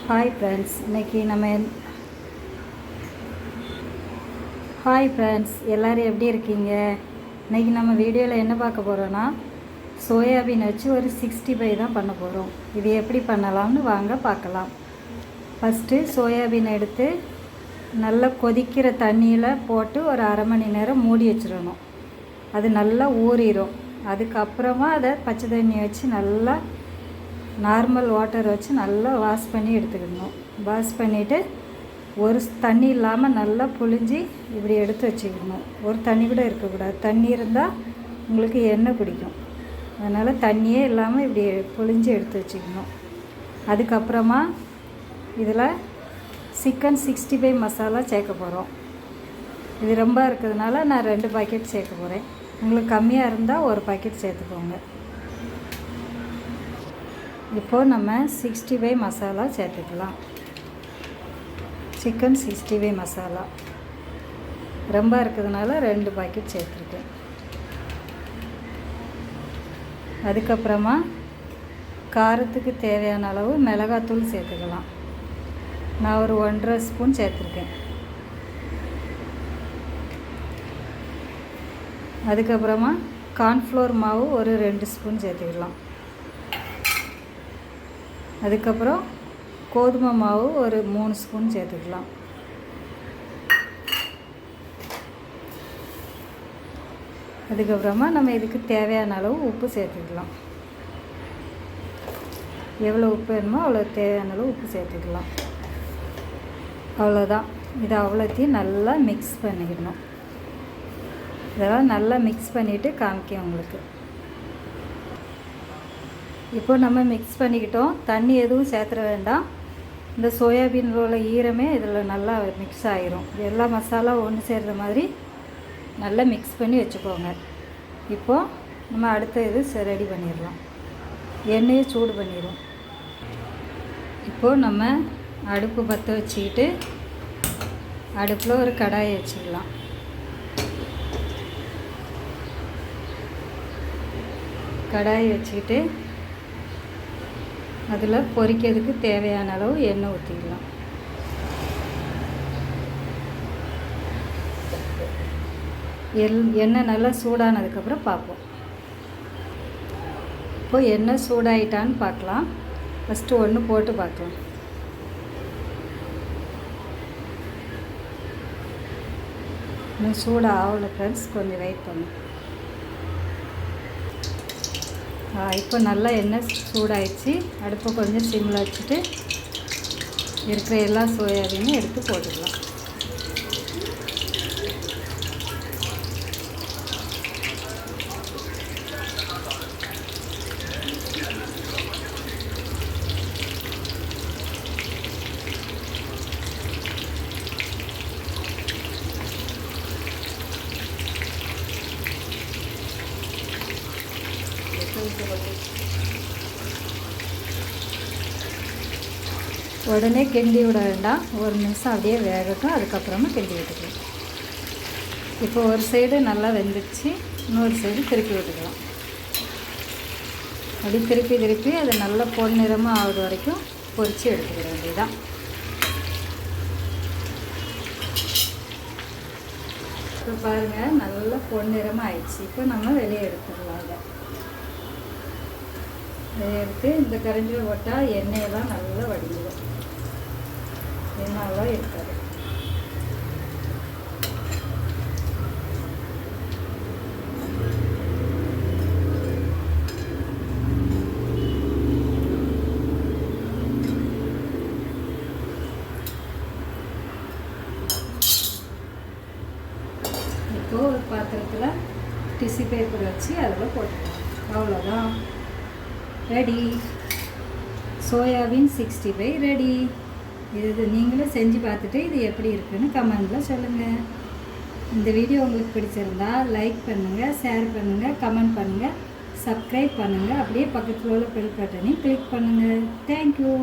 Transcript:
Hi friends, இன்றைக்கி நம்ம hi friends எல்லோரும் எப்படி இருக்கீங்க? இன்றைக்கி நம்ம வீடியோவில் என்ன பார்க்க போகிறோன்னா, சோயாபீன் வச்சு ஒரு 65 தான் பண்ண போகிறோம். இது எப்படி பண்ணலாம்னு வாங்க பார்க்கலாம். ஃபஸ்ட்டு சோயாபீன் எடுத்து நல்லா கொதிக்கிற தண்ணியில் போட்டு ஒரு அரை மணி நேரம் மூடி வச்சிடணும். அது நல்லா ஊறிடும். அதுக்கப்புறமா அதை பச்சை தண்ணி வச்சு நல்லா நார்மல் வாட்டர் வச்சு நல்லா வாஷ் பண்ணி எடுத்துக்கணும். வாஷ் பண்ணிவிட்டு ஒரு தண்ணி இல்லாமல் நல்லா புழிஞ்சி இப்படி எடுத்து வச்சுக்கணும். ஒரு தண்ணி கூட இருக்கக்கூடாது. தண்ணி இருந்தால் உங்களுக்கு எண்ணெய் பிடிக்கும். அதனால் தண்ணியே இல்லாமல் இப்படி புழிஞ்சி எடுத்து வச்சுக்கணும். அதுக்கப்புறமா இதில் சிக்கன் 65 மசாலா சேர்க்க போகிறோம். இது ரொம்ப இருக்கிறதுனால நான் 2 பாக்கெட் சேர்க்க போகிறேன். உங்களுக்கு கம்மியாக இருந்தால் ஒரு பாக்கெட் சேர்த்துக்கோங்க. இப்போது நம்ம 65 மசாலா சேர்த்துக்கலாம். சிக்கன் 65 மசாலா ரொம்ப இருக்கிறதுனால 2 பாக்கெட் சேர்த்துருக்கேன். அதுக்கப்புறமா காரத்துக்கு தேவையான அளவு மிளகாத்தூள் சேர்த்துக்கலாம். நான் ஒரு 1.5 ஸ்பூன் சேர்த்துருக்கேன். அதுக்கப்புறமா கார்ன்ஃப்ளவர் மாவு ஒரு 2 ஸ்பூன் சேர்த்துக்கலாம். அதுக்கப்புறம் கோதுமை மாவு ஒரு 3 ஸ்பூன் சேர்த்துக்கலாம். அதுக்கப்புறமா நம்ம இதுக்கு தேவையான அளவு உப்பு சேர்த்துக்கலாம். எவ்வளோ உப்பு வேணுமோ அவ்வளோ தேவையான அளவு உப்பு சேர்த்துக்கலாம். அவ்வளோதான். இதை அவ்வளோத்தையும் நல்லா மிக்ஸ் பண்ணிக்கணும். இதெல்லாம் நல்லா மிக்ஸ் பண்ணிவிட்டு காமிக்கேன் உங்களுக்கு. இப்போ நம்ம மிக்ஸ் பண்ணிக்கிட்டோம். தண்ணி எதுவும் சேர்த்துற வேண்டாம். இந்த சோயாபீன் உள்ள ஈரமே இதில் நல்லா மிக்ஸ் ஆகிரும். எல்லா மசாலாவும் ஒன்று சேர்கிற மாதிரி நல்லா மிக்ஸ் பண்ணி வச்சுக்கோங்க. இப்போது நம்ம அடுத்த இது ரெடி பண்ணிடலாம். எண்ணெயை சூடு பண்ணிடும். இப்போது நம்ம அடுப்பு பற்ற வச்சுக்கிட்டு அடுப்பில் ஒரு கடாயை வச்சுக்கலாம். கடாயை வச்சுக்கிட்டு அதில் பொரிக்கிறதுக்கு தேவையான அளவு எண்ணெய் ஊற்றிக்கலாம். எண்ணெய் நல்லா சூடானதுக்கப்புறம் பார்ப்போம். இப்போது எண்ணெய் சூடாயிட்டான்னு பார்க்கலாம். ஃபஸ்ட்டு ஒன்று போட்டு பார்க்கலாம். இன்னும் சூடாக ஆகலை ஃப்ரெண்ட்ஸ், கொஞ்சம் வெயிட் பண்ணும். இப்போ நல்லா எண்ணெய் சூடாயிடுச்சு. அடுப்பை கொஞ்சம் சிம்மில் வச்சுட்டு இருக்கிற எல்லா சோயாபீனும் எடுத்து போட்டுக்கலாம். உடனே கிண்டி விட வேண்டாம். ஒரு நிமிஷம் அப்படியே வேகட்டும். அதுக்கப்புறமா கிண்டி விட்டுக்கலாம். இப்போ ஒரு சைடு நல்லா வெந்துடுச்சு. இன்னொரு சைடு திருப்பி விட்டுக்கலாம். அப்படி திருப்பி திருப்பி அது நல்லா பொன்னிறமாக ஆகுது வரைக்கும் பொரித்து எடுத்துக்கிற வேண்டியதான். இப்போ பாருங்கள், நல்லா பொன்னிறமாக ஆயிடுச்சு. இப்போ நம்ம வெளியே எடுத்துடலாம். அதை எடுத்து இந்த கரண்டியில் போட்டால் எண்ணெயெல்லாம் நல்லா வடிஞ்சிடும். எண்ணெயெல்லாம் இருக்காது. இப்போது ஒரு பாத்திரத்தில் டிஷ்யூ பேப்பர் வச்சு அதில் போட்டுக்கலாம். அவ்வளோதான், ரெடி. Soybean 65 ready. இது நீங்களும் செஞ்சு பார்த்துட்டு இது எப்படி இருக்குன்னு கமெண்டில் சொல்லுங்கள். இந்த வீடியோ உங்களுக்கு பிடிச்சிருந்தா லைக் பண்ணுங்கள், ஷேர் பண்ணுங்கள், கமெண்ட் பண்ணுங்கள், சப்ஸ்கிரைப் பண்ணுங்கள். அப்படியே பக்கத்தில் உள்ள பெல் பட்டனையும் கிளிக் பண்ணுங்கள். தேங்க்யூ.